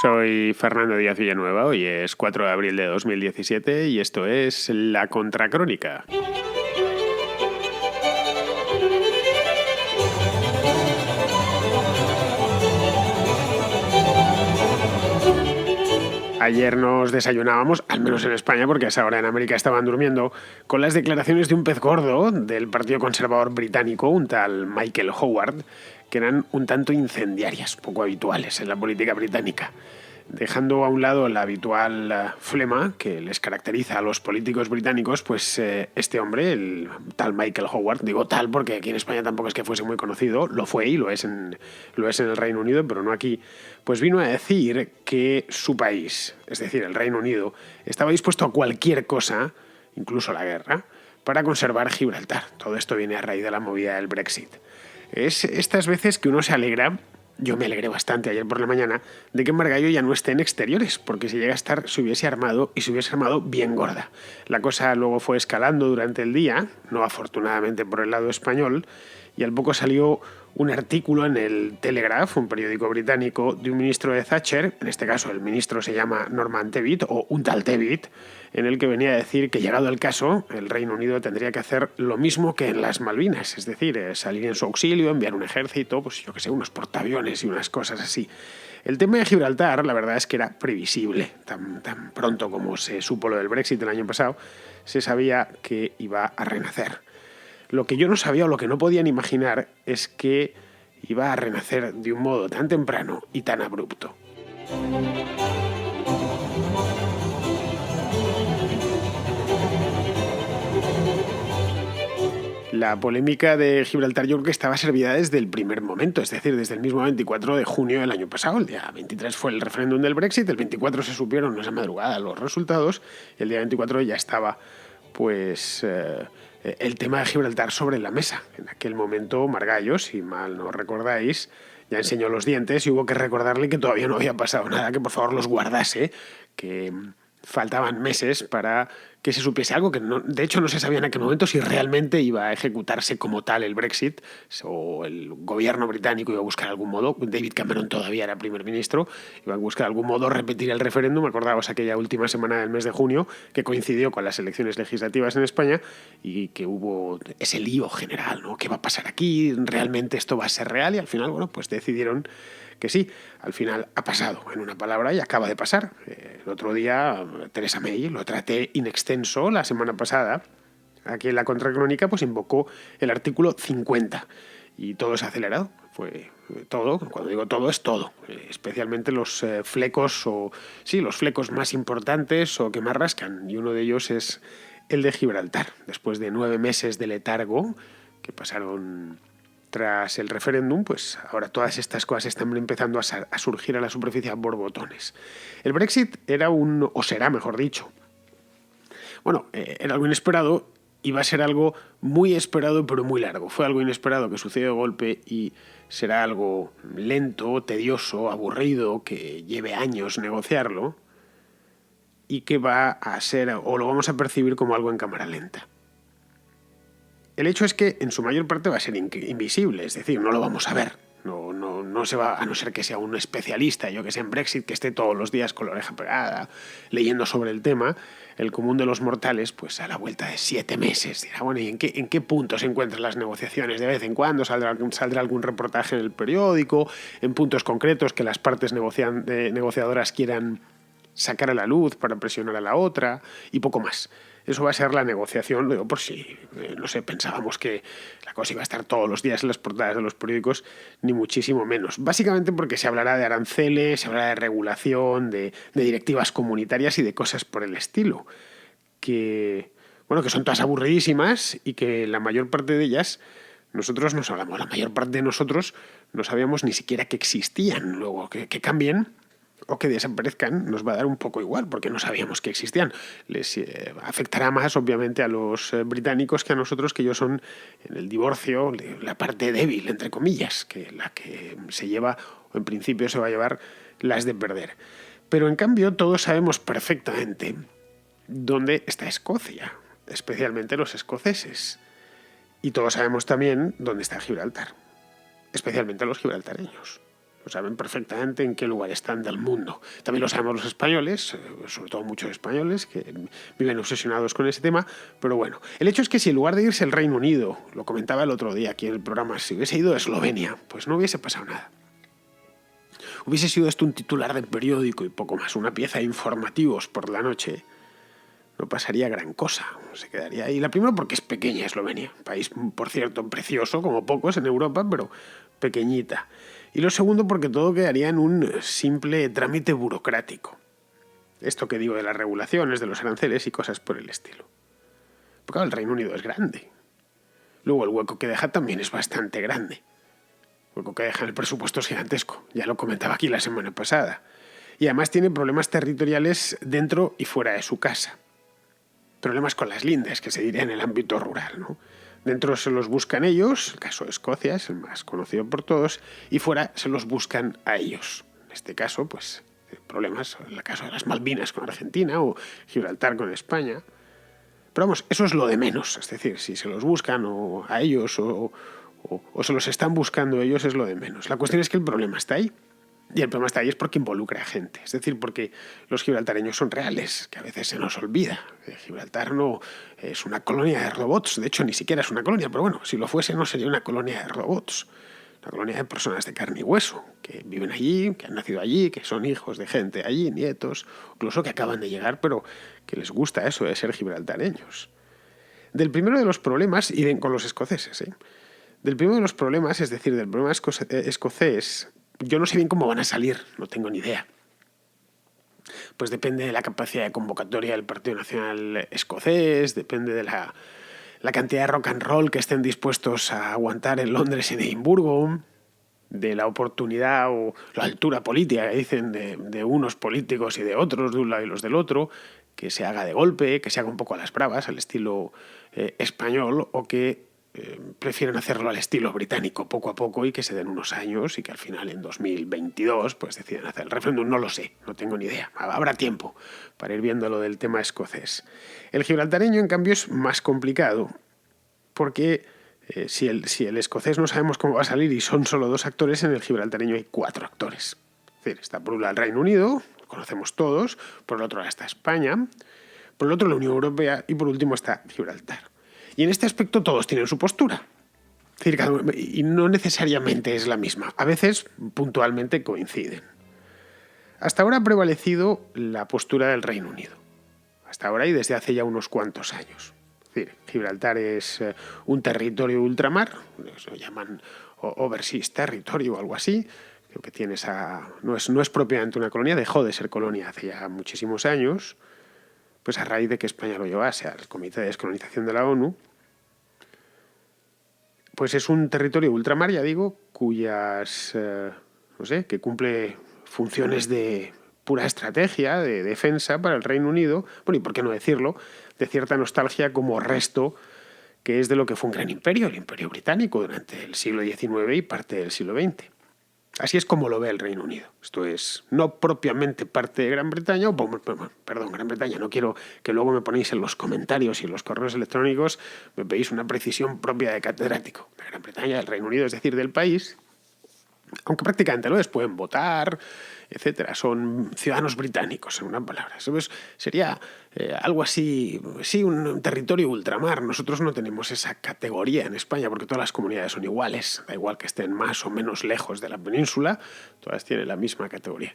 Soy Fernando Díaz Villanueva, hoy es 4 de abril de 2017 y esto es La Contracrónica. Ayer nos desayunábamos, al menos en España, porque a esa hora en América estaban durmiendo, con las declaraciones de un pez gordo del Partido Conservador británico, un tal Michael Howard, que eran un tanto incendiarias, poco habituales en la política británica. Dejando a un lado la habitual flema que les caracteriza a los políticos británicos, pues este hombre, el tal Michael Howard, digo tal porque aquí en España tampoco es que fuese muy conocido, lo fue y lo es en el Reino Unido, pero no aquí, pues vino a decir que su país, es decir, el Reino Unido, estaba dispuesto a cualquier cosa, incluso la guerra, para conservar Gibraltar. Todo esto viene a raíz de la movida del Brexit. Es estas veces que uno se alegra. Yo me alegré bastante ayer por la mañana de que Margallo ya no esté en exteriores, porque si llega a estar se hubiese armado y se hubiese armado bien gorda. La cosa luego fue escalando durante el día, no afortunadamente por el lado español, y al poco salió un artículo en el Telegraph, un periódico británico, de un ministro de Thatcher, en este caso el ministro se llama Norman Tevitt, o un tal Tevitt, en el que venía a decir que llegado el caso, el Reino Unido tendría que hacer lo mismo que en las Malvinas, es decir, salir en su auxilio, enviar un ejército, pues yo que sé, unos portaaviones y unas cosas así. El tema de Gibraltar, la verdad es que era previsible, tan pronto como se supo lo del Brexit el año pasado, se sabía que iba a renacer. Lo que yo no sabía o lo que no podían imaginar es que iba a renacer de un modo tan temprano y tan abrupto. La polémica de Gibraltar yo creo que estaba servida desde el primer momento, es decir, desde el mismo 24 de junio del año pasado. El día 23 fue el referéndum del Brexit, el 24 se supieron esa madrugada los resultados, y el día 24 ya estaba pues el tema de Gibraltar sobre la mesa. En aquel momento Margallo, si mal no recordáis, ya enseñó los dientes y hubo que recordarle que todavía no había pasado nada, que por favor los guardase, que faltaban meses para que se supiese algo que no, de hecho no se sabía en aquel momento si realmente iba a ejecutarse como tal el Brexit o el gobierno británico iba a buscar algún modo. David Cameron todavía era primer ministro, iba a buscar algún modo repetir el referéndum. Acordaos aquella última semana del mes de junio que coincidió con las elecciones legislativas en España y que hubo ese lío general, ¿no? ¿Qué va a pasar aquí? ¿Realmente esto va a ser real? Y al final, bueno, pues decidieron que sí, al final ha pasado, en una palabra, y acaba de pasar. El otro día, Theresa May, lo traté in extenso la semana pasada, aquí en la Contracrónica, pues invocó el artículo 50 y todo se ha acelerado. Fue todo, cuando digo todo, es todo, especialmente los flecos, los flecos más importantes o que más rascan, y uno de ellos es el de Gibraltar. Después de 9 meses de letargo que pasaron tras el referéndum, pues ahora todas estas cosas están empezando a surgir a la superficie a borbotones. El Brexit era o será mejor dicho, era algo inesperado, iba a ser algo muy esperado pero muy largo. Fue algo inesperado que sucedió de golpe y será algo lento, tedioso, aburrido, que lleve años negociarlo y que va a ser, o lo vamos a percibir como algo en cámara lenta. El hecho es que en su mayor parte va a ser invisible, es decir, no lo vamos a ver. No se va, a no ser que sea un especialista, yo que sé, en Brexit, que esté todos los días con la oreja pegada, leyendo sobre el tema. El común de los mortales, pues a la vuelta de 7 meses, dirá, bueno, ¿y en qué punto se encuentran las negociaciones? De vez en cuando saldrá algún reportaje en el periódico, en puntos concretos que las partes negociadoras quieran sacar a la luz para presionar a la otra, y poco más. Eso va a ser la negociación, digo, por si, pensábamos que la cosa iba a estar todos los días en las portadas de los periódicos, ni muchísimo menos. Básicamente porque se hablará de aranceles, se hablará de regulación, de directivas comunitarias y de cosas por el estilo, que son todas aburridísimas y que la mayor parte de ellas nosotros no sabíamos, la mayor parte de nosotros no sabíamos ni siquiera que existían. Luego, que cambien o que desaparezcan nos va a dar un poco igual porque no sabíamos que existían. Les afectará más obviamente a los británicos que a nosotros, que ellos son en el divorcio la parte débil, entre comillas, que la que se lleva o en principio se va a llevar las de perder. Pero en cambio todos sabemos perfectamente dónde está Escocia, especialmente los escoceses, y todos sabemos también dónde está Gibraltar, especialmente los gibraltareños. Pues saben perfectamente en qué lugar están del mundo. También lo sabemos los españoles, sobre todo muchos españoles que viven obsesionados con ese tema. Pero bueno, el hecho es que si en lugar de irse el Reino Unido, lo comentaba el otro día aquí en el programa, si hubiese ido a Eslovenia, pues no hubiese pasado nada. Hubiese sido esto un titular de periódico y poco más, una pieza de informativos por la noche, no pasaría gran cosa. Se quedaría ahí. La primera porque es pequeña Eslovenia, país, por cierto, precioso, como pocos en Europa, pero pequeñita. Y lo segundo porque todo quedaría en un simple trámite burocrático. Esto que digo de las regulaciones, de los aranceles y cosas por el estilo. Porque claro, el Reino Unido es grande. Luego el hueco que deja también es bastante grande. El hueco que deja en el presupuesto es gigantesco. Ya lo comentaba aquí la semana pasada. Y además tiene problemas territoriales dentro y fuera de su casa. Problemas con las lindes, que se diría en el ámbito rural, ¿no? Dentro se los buscan ellos, el caso de Escocia es el más conocido por todos, y fuera se los buscan a ellos. En este caso, pues, problemas, en el caso de las Malvinas con Argentina o Gibraltar con España. Pero vamos, eso es lo de menos, es decir, si se los buscan o a ellos o se los están buscando ellos es lo de menos. La cuestión es que el problema está ahí. Y el problema está ahí es porque involucra a gente, es decir, porque los gibraltareños son reales, que a veces se nos olvida. Gibraltar no es una colonia de robots, de hecho ni siquiera es una colonia, pero bueno, si lo fuese no sería una colonia de robots, una colonia de personas de carne y hueso, que viven allí, que han nacido allí, que son hijos de gente allí, nietos, incluso que acaban de llegar, pero que les gusta eso de ser gibraltareños. Del primero de los problemas, y con los escoceses, del primero de los problemas, es decir, del problema escocés, yo no sé bien cómo van a salir, no tengo ni idea. Pues depende de la capacidad de convocatoria del Partido Nacional Escocés, depende de la cantidad de rock and roll que estén dispuestos a aguantar en Londres y en Edimburgo, de la oportunidad o la altura política que dicen de unos políticos y de otros, de un lado y los del otro, que se haga de golpe, que se haga un poco a las bravas, al estilo español, o que prefieren hacerlo al estilo británico poco a poco y que se den unos años y que al final en 2022 pues deciden hacer el referéndum. No lo sé, no tengo ni idea. Habrá tiempo para ir viendo lo del tema escocés. El gibraltareño, en cambio, es más complicado porque si el escocés no sabemos cómo va a salir y son solo 2 actores, en el gibraltareño hay 4 actores. Es decir, está por un lado el Reino Unido, lo conocemos todos, por el otro lado está España, por el otro la Unión Europea y por último está Gibraltar. Y en este aspecto todos tienen su postura. Es decir, y no necesariamente es la misma. A veces, puntualmente, coinciden. Hasta ahora ha prevalecido la postura del Reino Unido. Hasta ahora y desde hace ya unos cuantos años. Es decir, Gibraltar es un territorio ultramar, se lo llaman Overseas Territory o algo así. Creo que tiene no es propiamente una colonia, dejó de ser colonia hace ya muchísimos años, pues a raíz de que España lo llevase al Comité de Descolonización de la ONU. Pues es un territorio ultramar, ya digo, que cumple funciones de pura estrategia, de defensa para el Reino Unido, bueno, y por qué no decirlo, de cierta nostalgia como resto que es de lo que fue un gran imperio, el Imperio Británico, durante el siglo XIX y parte del siglo XX. Así es como lo ve el Reino Unido. Esto es no propiamente parte de Gran Bretaña, Gran Bretaña, no quiero que luego me ponéis en los comentarios y en los correos electrónicos, me pedís una precisión propia de catedrático. De Gran Bretaña, del Reino Unido, es decir, del país, aunque prácticamente lo es, pueden votar, etcétera. Son ciudadanos británicos, en una palabra. Eso sería algo así, sí, un territorio ultramar. Nosotros no tenemos esa categoría en España porque todas las comunidades son iguales. Da igual que estén más o menos lejos de la península, todas tienen la misma categoría.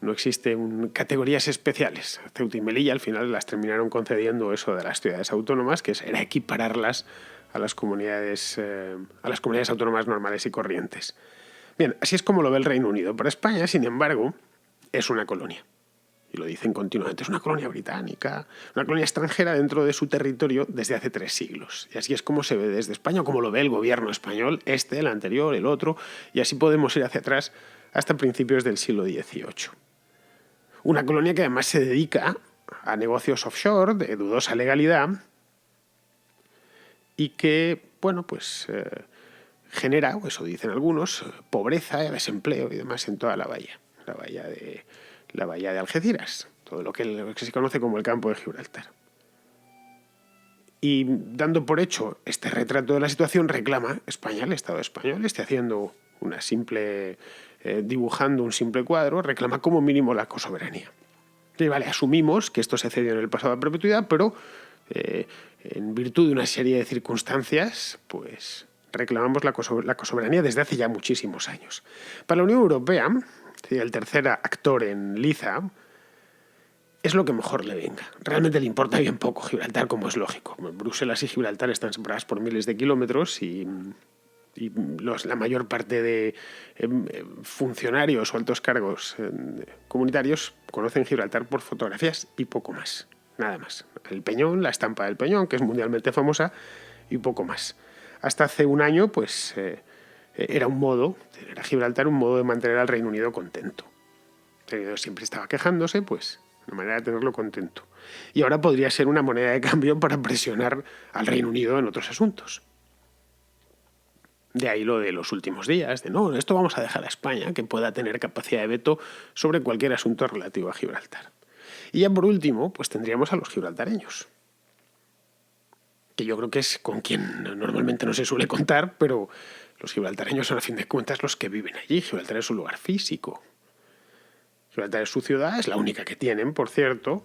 No existe categorías especiales. Ceuta y Melilla al final las terminaron concediendo eso de las ciudades autónomas, que era equipararlas a las comunidades autónomas normales y corrientes. Bien, así es como lo ve el Reino Unido. Para España, sin embargo, es una colonia. Y lo dicen continuamente, es una colonia británica, una colonia extranjera dentro de su territorio desde hace 3 siglos. Y así es como se ve desde España, como lo ve el gobierno español, el anterior, el otro, y así podemos ir hacia atrás hasta principios del siglo XVIII. Una colonia que además se dedica a negocios offshore de dudosa legalidad, y que, genera, o eso dicen algunos, pobreza, desempleo y demás en toda la bahía de Algeciras, todo lo que se conoce como el campo de Gibraltar. Y dando por hecho este retrato de la situación, reclama España, el Estado español, esté haciendo dibujando un simple cuadro, reclama como mínimo la cosoberanía. Y vale, asumimos que esto se cedió en el pasado a perpetuidad, pero en virtud de una serie de circunstancias, pues reclamamos la cosoberanía desde hace ya muchísimos años. Para la Unión Europea, el tercer actor en liza, es lo que mejor le venga. Realmente le importa bien poco Gibraltar, como es lógico. Bruselas y Gibraltar están separadas por miles de kilómetros y la mayor parte de funcionarios o altos cargos comunitarios conocen Gibraltar por fotografías y poco más. Nada más. El peñón, la estampa del peñón, que es mundialmente famosa, y poco más. Hasta hace un año, pues, era Gibraltar un modo de mantener al Reino Unido contento. El Reino Unido siempre estaba quejándose, pues, una manera de tenerlo contento. Y ahora podría ser una moneda de cambio para presionar al Reino Unido en otros asuntos. De ahí lo de los últimos días, de no, esto vamos a dejar a España, que pueda tener capacidad de veto sobre cualquier asunto relativo a Gibraltar. Y ya por último, pues tendríamos a los gibraltareños, que yo creo que es con quien normalmente no se suele contar, pero los gibraltareños son a fin de cuentas los que viven allí. Gibraltar es un lugar físico. Gibraltar es su ciudad, es la única que tienen, por cierto,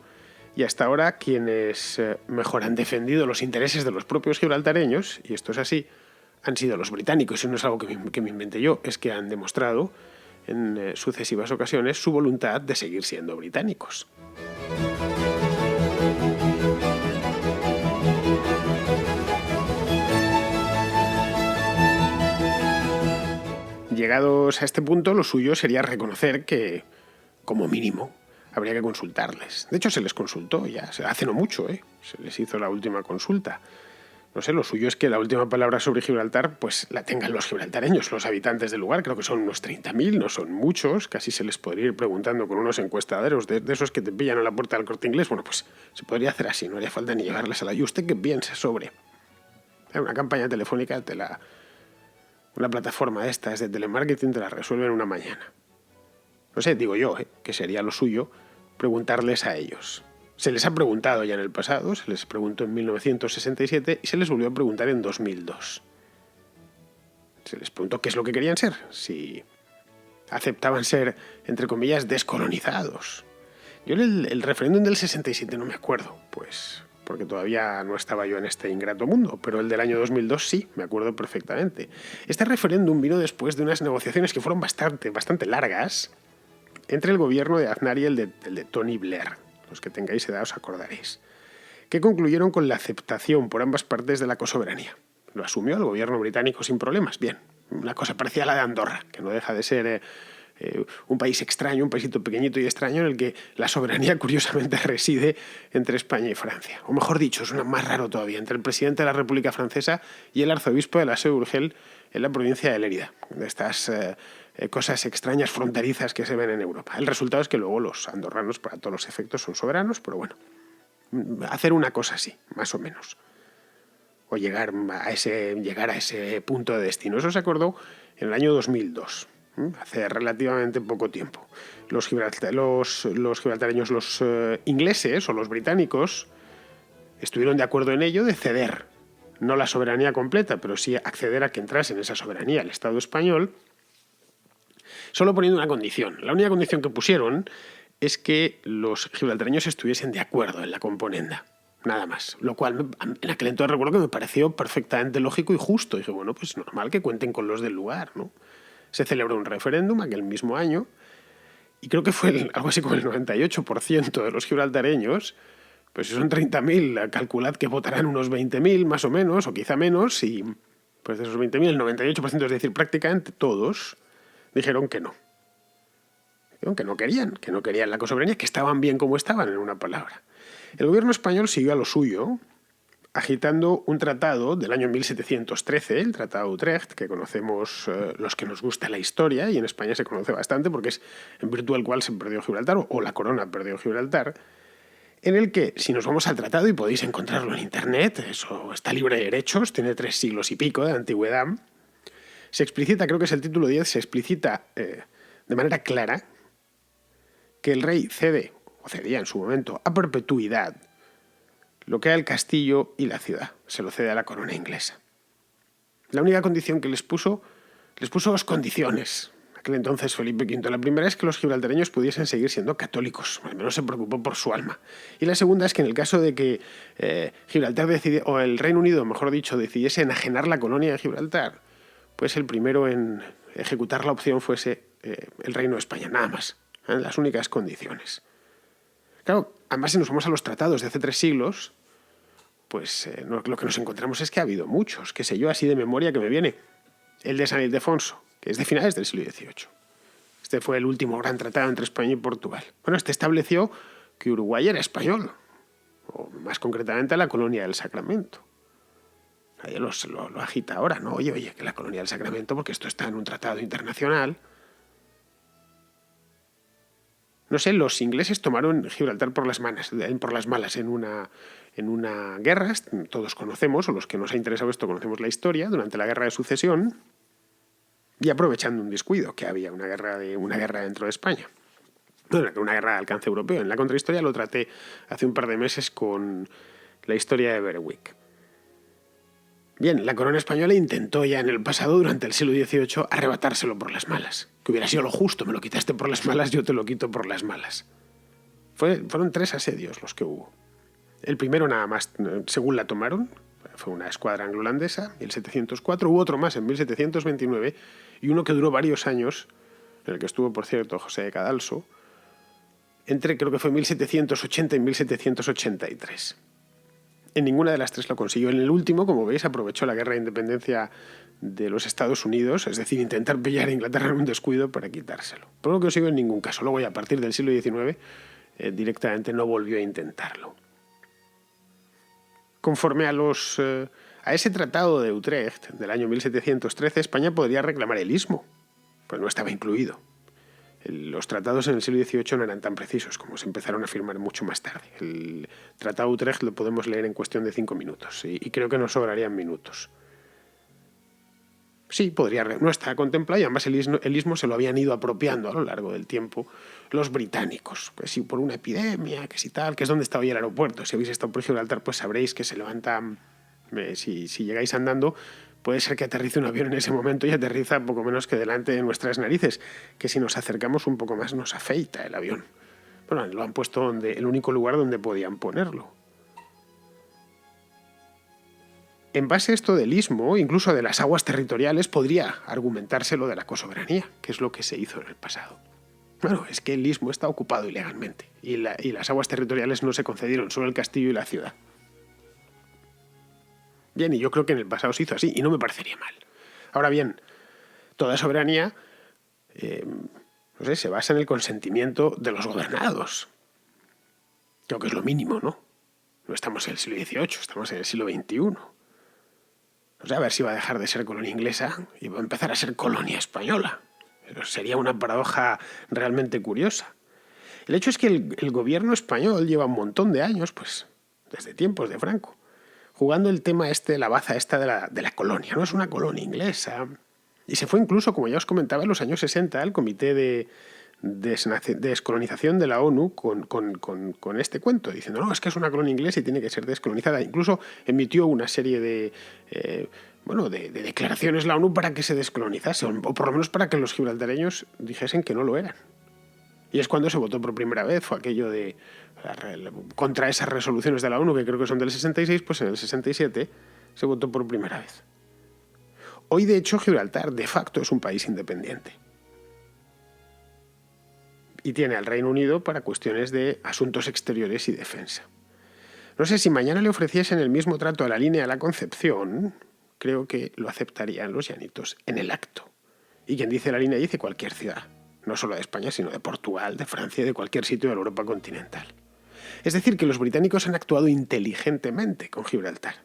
y hasta ahora quienes mejor han defendido los intereses de los propios gibraltareños, y esto es así, han sido los británicos, y no es algo que me inventé yo, es que han demostrado en sucesivas ocasiones su voluntad de seguir siendo británicos. Llegados a este punto, lo suyo sería reconocer que, como mínimo, habría que consultarles. De hecho, se les consultó ya, hace no mucho, se les hizo la última consulta. No sé, lo suyo es que la última palabra sobre Gibraltar pues la tengan los gibraltareños, los habitantes del lugar. Creo que son unos 30.000, no son muchos. Casi se les podría ir preguntando con unos encuestaderos de esos que te pillan a la puerta del Corte Inglés. Bueno, pues se podría hacer así, no haría falta ni llevarles a la... ¿Y usted qué piensa sobre? Una campaña telefónica, una plataforma de estas de telemarketing te la resuelve en una mañana. No sé, digo yo, que sería lo suyo preguntarles a ellos. Se les ha preguntado ya en el pasado, se les preguntó en 1967 y se les volvió a preguntar en 2002. Se les preguntó qué es lo que querían ser, si aceptaban ser, entre comillas, descolonizados. Yo el referéndum del 67 no me acuerdo, pues porque todavía no estaba yo en este ingrato mundo, pero el del año 2002 sí, me acuerdo perfectamente. Este referéndum vino después de unas negociaciones que fueron bastante largas entre el gobierno de Aznar y el de Tony Blair. Los que tengáis edad os acordaréis, que concluyeron con la aceptación por ambas partes de la cosoberanía. Lo asumió el gobierno británico sin problemas. Bien, una cosa parecida a la de Andorra, que no deja de ser un país extraño, un paísito pequeñito y extraño en el que la soberanía curiosamente reside entre España y Francia. O mejor dicho, es más raro todavía, entre el presidente de la República Francesa y el arzobispo de la Seu d'Urgell en la provincia de Lérida. De estas cosas extrañas fronterizas que se ven en Europa. El resultado es que luego los andorranos, para todos los efectos, son soberanos, pero bueno, hacer una cosa así, más o menos. O llegar a ese punto de destino. Eso se acordó en el año 2002, hace relativamente poco tiempo. Los gibraltareños, los ingleses o los británicos estuvieron de acuerdo en ello de ceder, no la soberanía completa, pero sí acceder a que entrase en esa soberanía el Estado español, solo poniendo una condición. La única condición que pusieron es que los gibraltareños estuviesen de acuerdo en la componenda. Nada más. Lo cual en aquel entonces recuerdo que me pareció perfectamente lógico y justo. Dije, bueno, pues normal que cuenten con los del lugar, ¿no? Se celebró un referéndum aquel mismo año y creo que fue algo así como el 98% de los gibraltareños, pues si son 30.000, calculad que votarán unos 20.000 más o menos, o quizá menos, y pues de esos 20.000, el 98%, es decir, prácticamente todos, dijeron que no. Dijeron que no querían la cosoberanía, que estaban bien como estaban, en una palabra. El gobierno español siguió a lo suyo, agitando un tratado del año 1713, el Tratado de Utrecht, que conocemos los que nos gusta la historia, y en España se conoce bastante porque es en virtud del cual se perdió Gibraltar, o la corona perdió Gibraltar, en el que, si nos vamos al tratado, y podéis encontrarlo en internet, eso está libre de derechos, tiene 3 siglos y pico de antigüedad, se explicita, creo que es el título 10, se explicita de manera clara que el rey cedía en su momento a perpetuidad lo que era el castillo y la ciudad. Se lo cede a la corona inglesa. La única condición que les puso Les puso dos condiciones. Aquel entonces Felipe V. La primera es que los gibraltareños pudiesen seguir siendo católicos, al menos se preocupó por su alma. Y la segunda es que en el caso de que Gibraltar o el Reino Unido, mejor dicho, decidiese enajenar la colonia de Gibraltar, pues el primero en ejecutar la opción fuese el Reino de España, nada más. Las únicas condiciones. Claro, además si nos vamos a los tratados de hace 3 siglos, pues lo que nos encontramos es que ha habido muchos, qué sé yo, así de memoria que me viene. El de San Ildefonso, que es de finales del siglo XVIII. Este fue el último gran tratado entre España y Portugal. Bueno, este estableció que Uruguay era español, o más concretamente la colonia del Sacramento. Nadie lo agita ahora, ¿no? Oye, que la colonia del Sacramento, porque esto está en un tratado internacional. No sé, los ingleses tomaron Gibraltar por las malas en una guerra, todos conocemos, o los que nos ha interesado esto conocemos la historia, durante la Guerra de Sucesión, y aprovechando un descuido, que había una guerra dentro de España. Bueno, una guerra de alcance europeo. En la contrahistoria lo traté hace un par de meses con la historia de Berwick. Bien, la corona española intentó ya en el pasado, durante el siglo XVIII, arrebatárselo por las malas. Que hubiera sido lo justo, me lo quitaste por las malas, yo te lo quito por las malas. Fueron 3 asedios los que hubo. El primero nada más, según la tomaron, fue una escuadra anglo-holandesa, 1704, hubo otro más en 1729, y uno que duró varios años, en el que estuvo, por cierto, José de Cadalso, creo que fue 1780 y 1783. En ninguna de las 3 lo consiguió. En el último, como veis, aprovechó la guerra de independencia de los Estados Unidos, es decir, intentar pillar a Inglaterra en un descuido para quitárselo. Por lo que consiguió en ningún caso. Luego, ya a partir del siglo XIX, directamente no volvió a intentarlo. Conforme a ese tratado de Utrecht del año 1713, España podría reclamar el istmo, pues no estaba incluido. Los tratados en el siglo XVIII no eran tan precisos como se empezaron a firmar mucho más tarde. El Tratado de Utrecht lo podemos leer en cuestión de 5 minutos y creo que nos sobrarían minutos. Sí, no está contemplado, y además el istmo se lo habían ido apropiando a lo largo del tiempo los británicos. Que si por una epidemia, que si tal, que es donde está hoy el aeropuerto. Si habéis estado por Gibraltar, pues sabréis que se levanta, si llegáis andando, puede ser que aterrice un avión en ese momento y aterriza poco menos que delante de nuestras narices, que si nos acercamos un poco más nos afeita el avión. Bueno, lo han puesto el único lugar donde podían ponerlo. En base a esto del istmo, incluso de las aguas territoriales, podría argumentarse lo de la cosoberanía, que es lo que se hizo en el pasado. Bueno, es que el istmo está ocupado ilegalmente y las aguas territoriales no se concedieron, solo el castillo y la ciudad. Bien, y yo creo que en el pasado se hizo así y no me parecería mal. Ahora bien, toda soberanía se basa en el consentimiento de los gobernados. Creo que es lo mínimo, ¿no? No estamos en el siglo XVIII, estamos en el siglo XXI. A ver si va a dejar de ser colonia inglesa y va a empezar a ser colonia española. Pero sería una paradoja realmente curiosa. El hecho es que el gobierno español lleva un montón de años, pues desde tiempos de Franco, jugando el tema la baza esta de la colonia. No es una colonia inglesa. Y se fue incluso, como ya os comentaba, en los años 60 al Comité de Descolonización de la ONU con este cuento, diciendo, no, es que es una colonia inglesa y tiene que ser descolonizada. Incluso emitió una serie de declaraciones la ONU para que se descolonizase, o por lo menos para que los gibraltareños dijesen que no lo eran. Y es cuando se votó por primera vez, fue aquello de contra esas resoluciones de la ONU, que creo que son del 66, pues en el 67 se votó por primera vez. Hoy, de hecho, Gibraltar de facto es un país independiente. Y tiene al Reino Unido para cuestiones de asuntos exteriores y defensa. No sé, si mañana le ofreciesen el mismo trato a la Línea de la Concepción, creo que lo aceptarían los llanitos en el acto. Y quien dice la Línea dice cualquier ciudad, no solo de España, sino de Portugal, de Francia y de cualquier sitio de la Europa continental. Es decir, que los británicos han actuado inteligentemente con Gibraltar.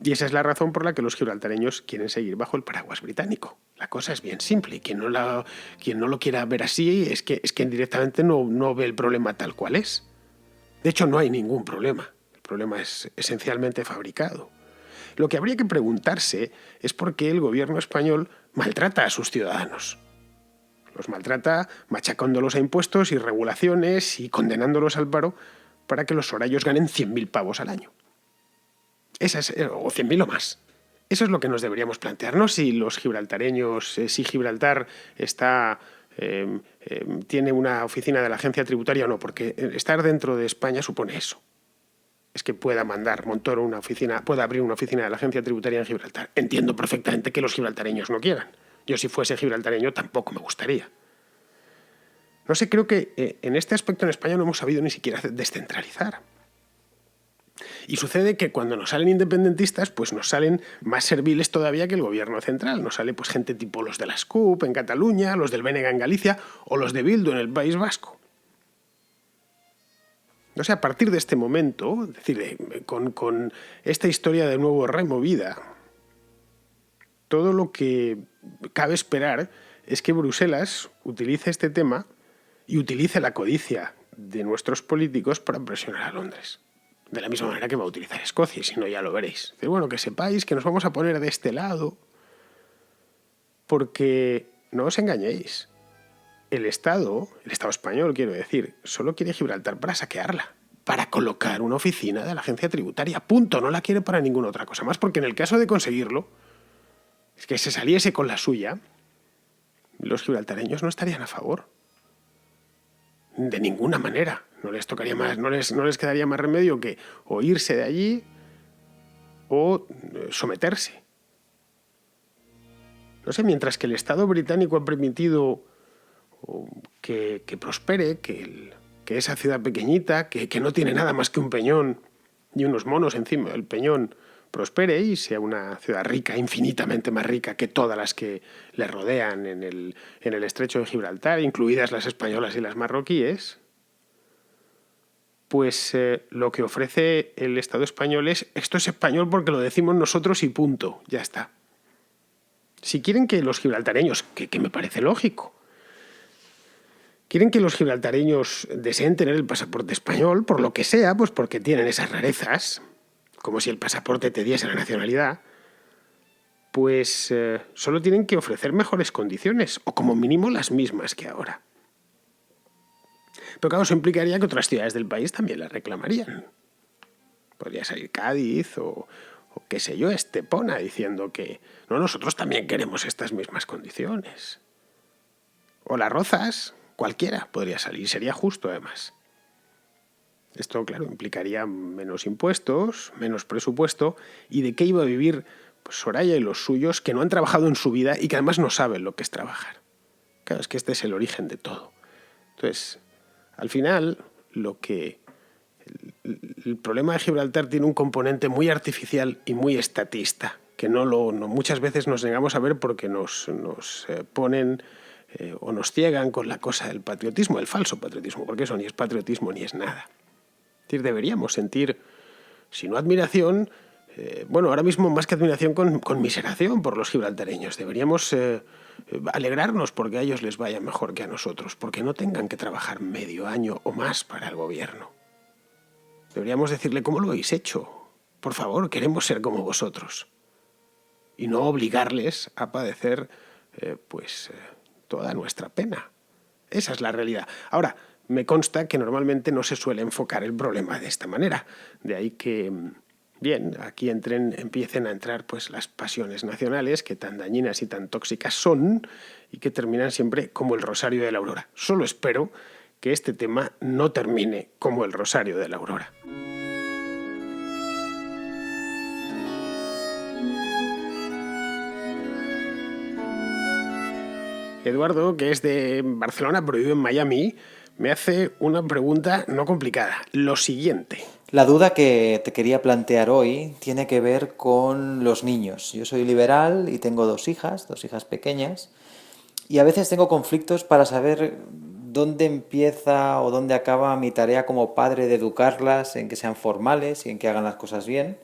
Y esa es la razón por la que los gibraltareños quieren seguir bajo el paraguas británico. La cosa es bien simple. Quien no lo quiera ver así es que directamente no ve el problema tal cual es. De hecho, no hay ningún problema. El problema es esencialmente fabricado. Lo que habría que preguntarse es por qué el gobierno español maltrata a sus ciudadanos. Los maltrata machacándolos a impuestos y regulaciones y condenándolos al paro para que los sorayos ganen 100.000 pavos al año. O 100.000 o más. Eso es lo que nos deberíamos plantear, no si los gibraltareños, si Gibraltar tiene una oficina de la agencia tributaria o no, porque estar dentro de España supone eso. Es que pueda mandar Montoro pueda abrir una oficina de la agencia tributaria en Gibraltar. Entiendo perfectamente que los gibraltareños no quieran. Yo, si fuese gibraltareño, tampoco me gustaría. No sé, creo que en este aspecto en España no hemos sabido ni siquiera descentralizar. Y sucede que cuando nos salen independentistas, pues nos salen más serviles todavía que el gobierno central. Nos sale pues gente tipo los de la SCUP en Cataluña, los del BNG en Galicia o los de Bildu en el País Vasco. No sé, a partir de este momento, es decir, con esta historia de nuevo removida, todo lo que cabe esperar es que Bruselas utilice este tema y utilice la codicia de nuestros políticos para presionar a Londres. De la misma manera que va a utilizar Escocia, y si no ya lo veréis. Es decir, bueno, que sepáis que nos vamos a poner de este lado, porque no os engañéis. El Estado español, quiero decir, solo quiere Gibraltar para saquearla, para colocar una oficina de la agencia tributaria. Punto. No la quiere para ninguna otra cosa más, porque en el caso de conseguirlo, es que se saliese con la suya, los gibraltareños no estarían a favor. De ninguna manera. No les tocaría más, no les quedaría más remedio que o irse de allí o someterse. No sé, mientras que el Estado británico ha permitido que prospere, que esa ciudad pequeñita, que no tiene nada más que un peñón y unos monos encima del peñón, prospere y sea una ciudad rica, infinitamente más rica que todas las que le rodean en el estrecho de Gibraltar, incluidas las españolas y las marroquíes, pues lo que ofrece el Estado español es: esto es español porque lo decimos nosotros y punto, ya está. Si quieren que los gibraltareños, que me parece lógico, quieren que los gibraltareños deseen tener el pasaporte español, por lo que sea, pues porque tienen esas rarezas, como si el pasaporte te diese la nacionalidad, pues solo tienen que ofrecer mejores condiciones, o como mínimo las mismas que ahora. Pero claro, eso implicaría que otras ciudades del país también las reclamarían. Podría salir Cádiz o qué sé yo, Estepona, diciendo que no, nosotros también queremos estas mismas condiciones. O Las Rozas, cualquiera podría salir, sería justo además. Esto, claro, implicaría menos impuestos, menos presupuesto. ¿Y de qué iba a vivir pues Soraya y los suyos que no han trabajado en su vida y que además no saben lo que es trabajar? Claro, es que este es el origen de todo. Entonces, al final, el problema de Gibraltar tiene un componente muy artificial y muy estatista, que muchas veces nos negamos a ver porque nos ponen o nos ciegan con la cosa del patriotismo, el falso patriotismo, porque eso ni es patriotismo ni es nada. Es decir, deberíamos sentir, si no admiración, ahora mismo más que admiración, conmiseración por los gibraltareños. Deberíamos alegrarnos porque a ellos les vaya mejor que a nosotros, porque no tengan que trabajar medio año o más para el gobierno. Deberíamos decirle: ¿cómo lo habéis hecho? Por favor, queremos ser como vosotros. Y no obligarles a padecer toda nuestra pena. Esa es la realidad. Ahora, me consta que normalmente no se suele enfocar el problema de esta manera. De ahí que, aquí empiecen a entrar pues las pasiones nacionales, que tan dañinas y tan tóxicas son, y que terminan siempre como el Rosario de la Aurora. Solo espero que este tema no termine como el Rosario de la Aurora. Eduardo, que es de Barcelona pero vive en Miami, me hace una pregunta no complicada. Lo siguiente. La duda que te quería plantear hoy tiene que ver con los niños. Yo soy liberal y tengo dos hijas pequeñas, y a veces tengo conflictos para saber dónde empieza o dónde acaba mi tarea como padre de educarlas, en que sean formales y en que hagan las cosas bien,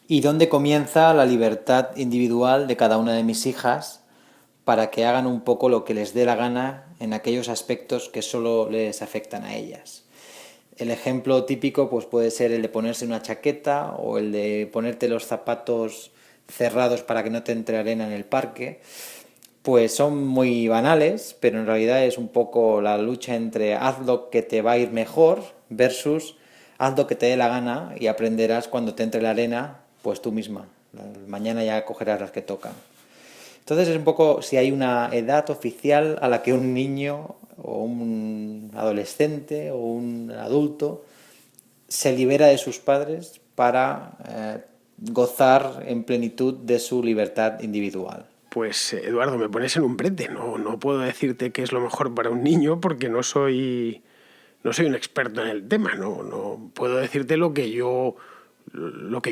y dónde comienza la libertad individual de cada una de mis hijas para que hagan un poco lo que les dé la gana en aquellos aspectos que solo les afectan a ellas. El ejemplo típico pues puede ser el de ponerse una chaqueta o el de ponerte los zapatos cerrados para que no te entre arena en el parque. Pues son muy banales, pero en realidad es un poco la lucha entre haz lo que te va a ir mejor versus haz lo que te dé la gana y aprenderás cuando te entre la arena pues tú misma. Mañana ya cogerás las que tocan. Entonces es un poco si hay una edad oficial a la que un niño o un adolescente o un adulto se libera de sus padres para gozar en plenitud de su libertad individual. Pues Eduardo, me pones en un brete. No puedo decirte qué es lo mejor para un niño porque no soy un experto en el tema. No puedo decirte lo que yo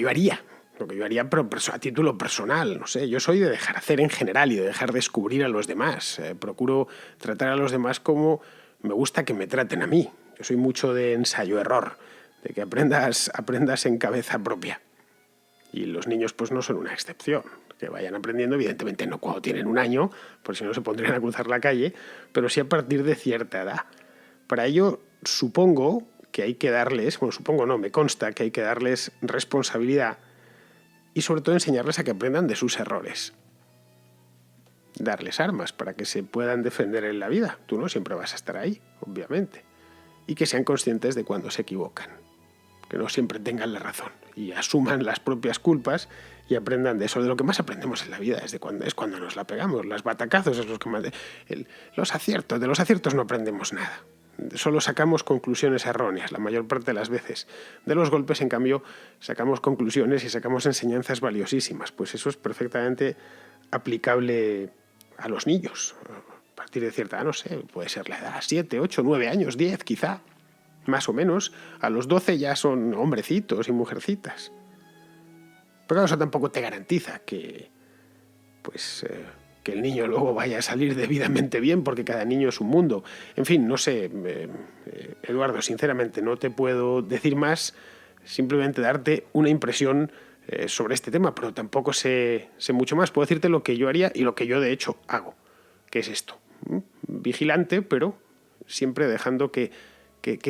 haría. Lo que yo haría, pero a título personal. No sé, yo soy de dejar hacer en general y de dejar descubrir a los demás. Procuro tratar a los demás como me gusta que me traten a mí. Yo soy mucho de ensayo-error, de que aprendas en cabeza propia. Y los niños pues no son una excepción. Que vayan aprendiendo, evidentemente no cuando tienen 1 año, por si no se pondrían a cruzar la calle, pero sí a partir de cierta edad. Para ello, supongo que hay que darles, me consta que hay que darles responsabilidad y sobre todo enseñarles a que aprendan de sus errores. Darles armas para que se puedan defender en la vida. Tú no siempre vas a estar ahí, obviamente. Y que sean conscientes de cuando se equivocan. Que no siempre tengan la razón y asuman las propias culpas y aprendan de eso. De lo que más aprendemos en la vida es cuando nos la pegamos. Los batacazos es los que más... los aciertos, de los aciertos no aprendemos nada. Solo sacamos conclusiones erróneas la mayor parte de las veces. De los golpes, en cambio, sacamos conclusiones y sacamos enseñanzas valiosísimas. Pues eso es perfectamente aplicable a los niños. A partir de cierta edad, no sé, puede ser la edad 7, 8, 9 años, 10 quizá. Más o menos, a los 12 ya son hombrecitos y mujercitas. Pero claro, eso tampoco te garantiza que el niño luego vaya a salir debidamente bien, porque cada niño es un mundo. En fin, no sé, Eduardo, sinceramente no te puedo decir más, simplemente darte una impresión sobre este tema, pero tampoco sé mucho más. Puedo decirte lo que yo haría y lo que yo de hecho hago, que es esto. Vigilante, pero siempre dejando que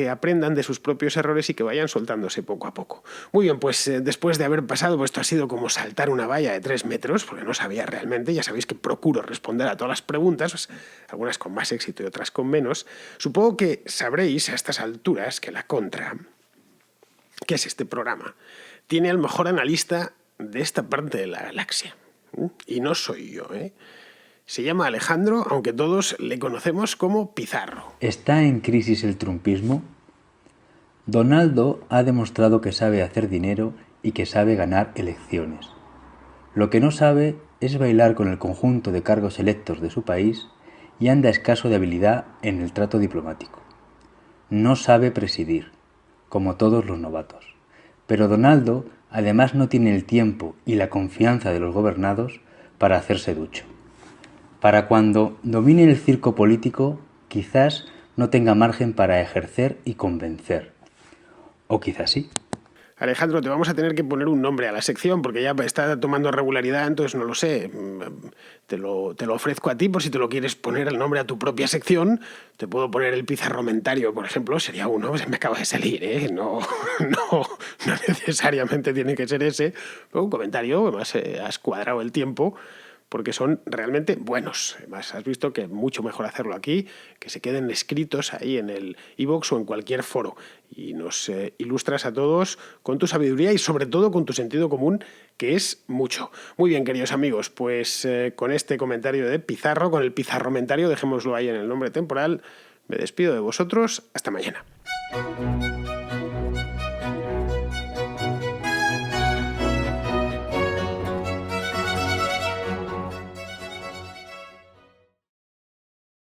aprendan de sus propios errores y que vayan soltándose poco a poco. Muy bien, pues después de haber pasado, pues esto ha sido como saltar una valla de 3 metros, porque no sabía realmente, ya sabéis que procuro responder a todas las preguntas, pues, algunas con más éxito y otras con menos. Supongo que sabréis a estas alturas que La Contra, que es este programa, tiene al mejor analista de esta parte de la galaxia. Y no soy yo, ¿eh? Se llama Alejandro, aunque todos le conocemos como Pizarro. ¿Está en crisis el trumpismo? Donaldo ha demostrado que sabe hacer dinero y que sabe ganar elecciones. Lo que no sabe es bailar con el conjunto de cargos electos de su país y anda escaso de habilidad en el trato diplomático. No sabe presidir, como todos los novatos. Pero Donaldo además no tiene el tiempo y la confianza de los gobernados para hacerse ducho. Para cuando domine el circo político, quizás no tenga margen para ejercer y convencer. O quizás sí. Alejandro, te vamos a tener que poner un nombre a la sección porque ya está tomando regularidad, entonces no lo sé. Te lo ofrezco a ti por si te lo quieres poner el nombre a tu propia sección. Te puedo poner el pizarromentario, por ejemplo, sería uno, se me acaba de salir, ¿eh? No necesariamente tiene que ser ese, pero un comentario, además has cuadrado el tiempo, porque son realmente buenos. Además, has visto que es mucho mejor hacerlo aquí, que se queden escritos ahí en el iVoox o en cualquier foro. Y nos ilustras a todos con tu sabiduría y sobre todo con tu sentido común, que es mucho. Muy bien, queridos amigos, pues con este comentario de Pizarro, con el pizarromentario, dejémoslo ahí en el nombre temporal. Me despido de vosotros. Hasta mañana.